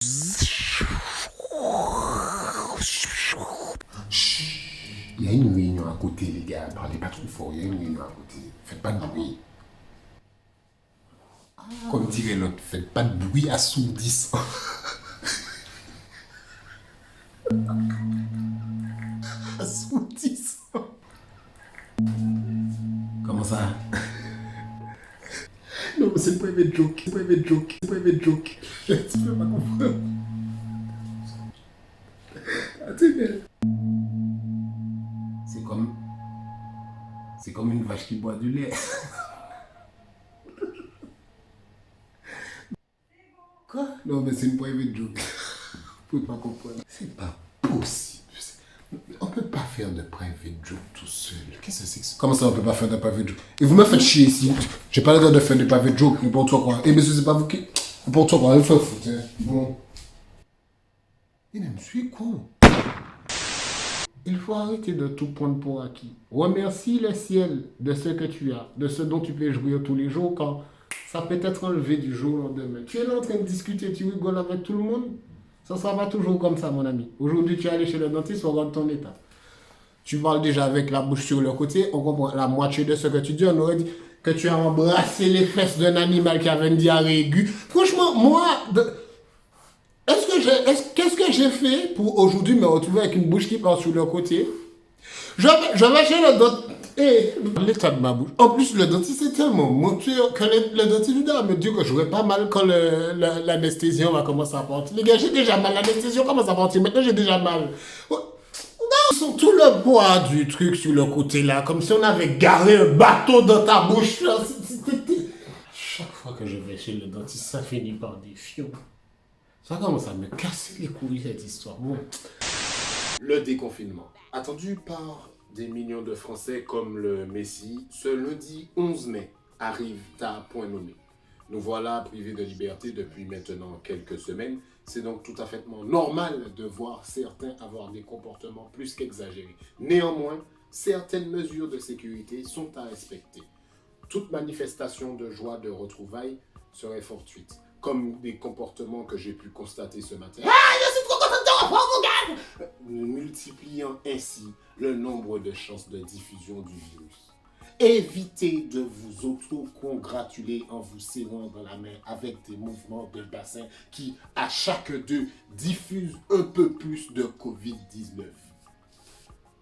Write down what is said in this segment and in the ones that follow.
Il y a une réunion à côté, les gars. Parlez pas trop fort. Il y a une réunion à côté. Faites pas de bruit. Comme dirait l'autre, faites pas de bruit assourdissant. Assourdissant. Comment ça? Non, mais c'est le private joke. C'est le private joke. C'est le private joke. Tu peux pas comprendre. Attends, c'est comme... C'est comme une vache qui boit du lait. Quoi? Non, mais c'est une private joke. Vous pouvez pas comprendre. C'est pas possible. On peut pas faire de private joke tout seul. Qu'est-ce que c'est que ça? Comment ça, on peut pas faire de private joke? Et vous me faites chier ici. J'ai pas le droit de faire de private joke. N'importe quoi. Et monsieur, c'est pas vous qui... N'importe quoi. Il faut foutre. Bon. Il me suis con. Il faut arrêter de tout prendre pour acquis. Remercie le ciel de ce que tu as, de ce dont tu peux jouir tous les jours, quand ça peut être enlevé du jour au lendemain. Tu es là en train de discuter, tu rigoles avec tout le monde. Ça va toujours comme ça, mon ami. Aujourd'hui, tu es allé chez le dentiste, on regarde ton état. Tu parles déjà avec la bouche sur le côté, on comprend la moitié de ce que tu dis. On aurait dit que tu as embrassé les fesses d'un animal qui avait une diarrhée aiguë. Franchement, moi... Qu'est-ce que j'ai fait pour aujourd'hui me retrouver avec une bouche qui part sur le côté? Je vais chez le dentiste. Et l'état de ma bouche. En plus, le dentiste est tellement montueux que le dentiste me dit que j'aurais pas mal quand l'anesthésion va commencer à partir. Les gars, j'ai déjà mal. L'anesthésion commence à partir. Maintenant, j'ai déjà mal. Non, tout le poids du truc sur le côté là, comme si on avait garé un bateau dans ta bouche. Chaque fois que je vais chez le dentiste, ça finit par des fions. Ça commence à me casser les couilles, cette histoire. Bon. Le déconfinement. Attendu par des millions de Français comme le Messie, ce lundi 11 mai arrive à point nommé. Nous voilà privés de liberté depuis maintenant quelques semaines. C'est donc tout à fait normal de voir certains avoir des comportements plus qu'exagérés. Néanmoins, certaines mesures de sécurité sont à respecter. Toute manifestation de joie de retrouvailles serait fortuite. Comme des comportements que j'ai pu constater ce matin. Ah, je suis trop content de reprendre mon gars! Multipliant ainsi le nombre de chances de diffusion du virus. Évitez de vous auto-congratuler en vous serrant dans la main avec des mouvements de bassin qui, à chaque deux, diffusent un peu plus de Covid-19.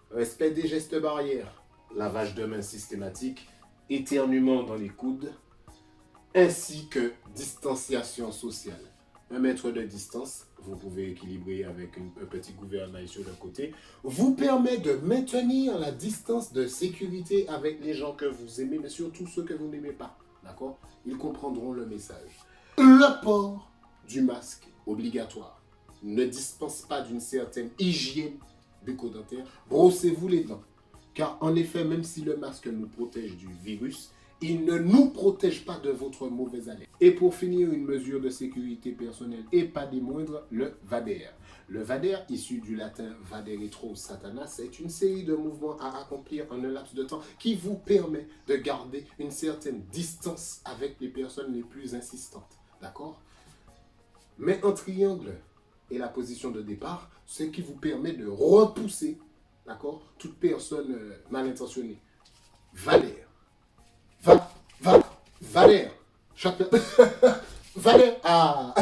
Respect des gestes barrières, lavage de mains systématique, éternuement dans les coudes, ainsi que distanciation sociale. 1 mètre de distance, vous pouvez équilibrer avec un petit gouvernail sur le côté, vous permet de maintenir la distance de sécurité avec les gens que vous aimez, mais surtout ceux que vous n'aimez pas. D'accord? Ils comprendront le message. Le port du masque obligatoire ne dispense pas d'une certaine hygiène bucco-dentaire. Brossez-vous les dents. Car en effet, même si le masque nous protège du virus, il ne nous protège pas de votre mauvaise haleine. Et pour finir, une mesure de sécurité personnelle et pas des moindres, le VADER. Le VADER, issu du latin Vaderetro Satanas, est une série de mouvements à accomplir en un laps de temps qui vous permet de garder une certaine distance avec les personnes les plus insistantes. D'accord? Mais un triangle est la position de départ, ce qui vous permet de repousser, d'accord, toute personne mal intentionnée. VADER. Valère. Chaque... Valère. Ah.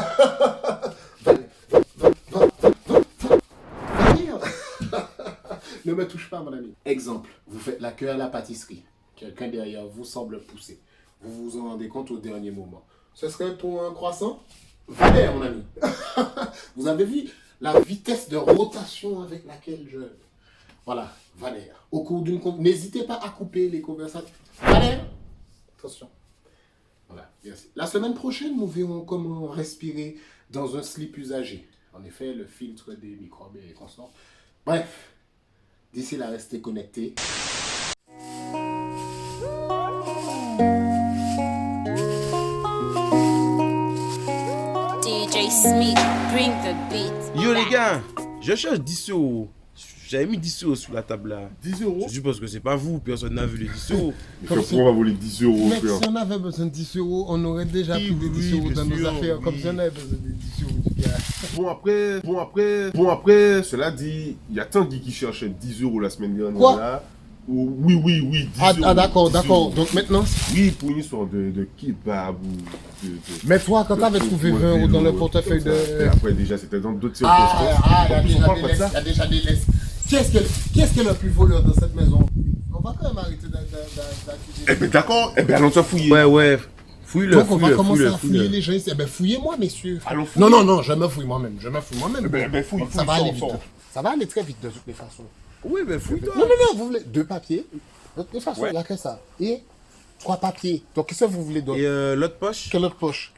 Valère. Valère. Ne me touche pas, mon ami. Exemple, vous faites la queue à la pâtisserie. Quelqu'un derrière vous semble pousser. Vous vous en rendez compte au dernier moment. Ce serait pour un croissant? Valère, mon ami. Vous avez vu la vitesse de rotation avec laquelle je... Voilà, Valère. Au cours d'une... N'hésitez pas à couper les conversations. Valère. Attention. Voilà, merci. La semaine prochaine, nous verrons comment respirer dans un slip usagé. En effet, le filtre des microbes et consorts. Bref, d'ici là, restez connectés. DJ Smith, bring the beat. Yo les gars, je cherche 10 euros. J'avais mis 10 € sur la table là. 10 €. Je suppose que c'est pas vous, personne n'a vu les 10 €. Frère, pourquoi on va voler 10 €, Mec, frère? si on avait besoin de 10 euros, on aurait déjà Oui, pris des 10 oui, euros bien dans nos sûr, affaires. Comme oui. si on avait besoin de 10 euros du gars. Bon après, cela dit, il y a Tanguy qui cherchait 10 € la semaine dernière. Quoi? Là. Oui, 10 Ah, €. d'accord, 10 d'accord. €. Donc maintenant, Oui, pour une histoire de kebab ou de... mais toi, quand t'avais trouvé 20 euros dans le portefeuille Et de. après, déjà, c'était dans d'autres circonstances. Il y On a parle pas de déjà ça. il y a déjà des laisses. Qui est-ce qui est le plus voleur dans cette maison? On va quand même arrêter d'accuser. Eh ben d'accord, eh ben allons te fouiller. Ouais. Fouille-le, Donc on va fouille-le, commencer à fouille-le. fouiller les gens ici. Eh ben fouillez-moi, messieurs. Allons fouiller. Non, je me fouille moi-même. Eh ben, fouille, Donc, ça fouille, va aller sors, vite. sors. Ça va aller très vite de toutes les façons. Oui, mais fouille-toi. Non, vous voulez 2 papiers. De toute façon, il n'y a que ça. Et 3 papiers. Donc qu'est-ce que vous voulez d'autre? Et l'autre poche? Quelle autre poche?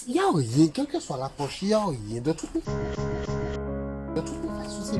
Il n'y a rien, quelle que soit la poche, il n'y a rien. De toutes les façons, c'est...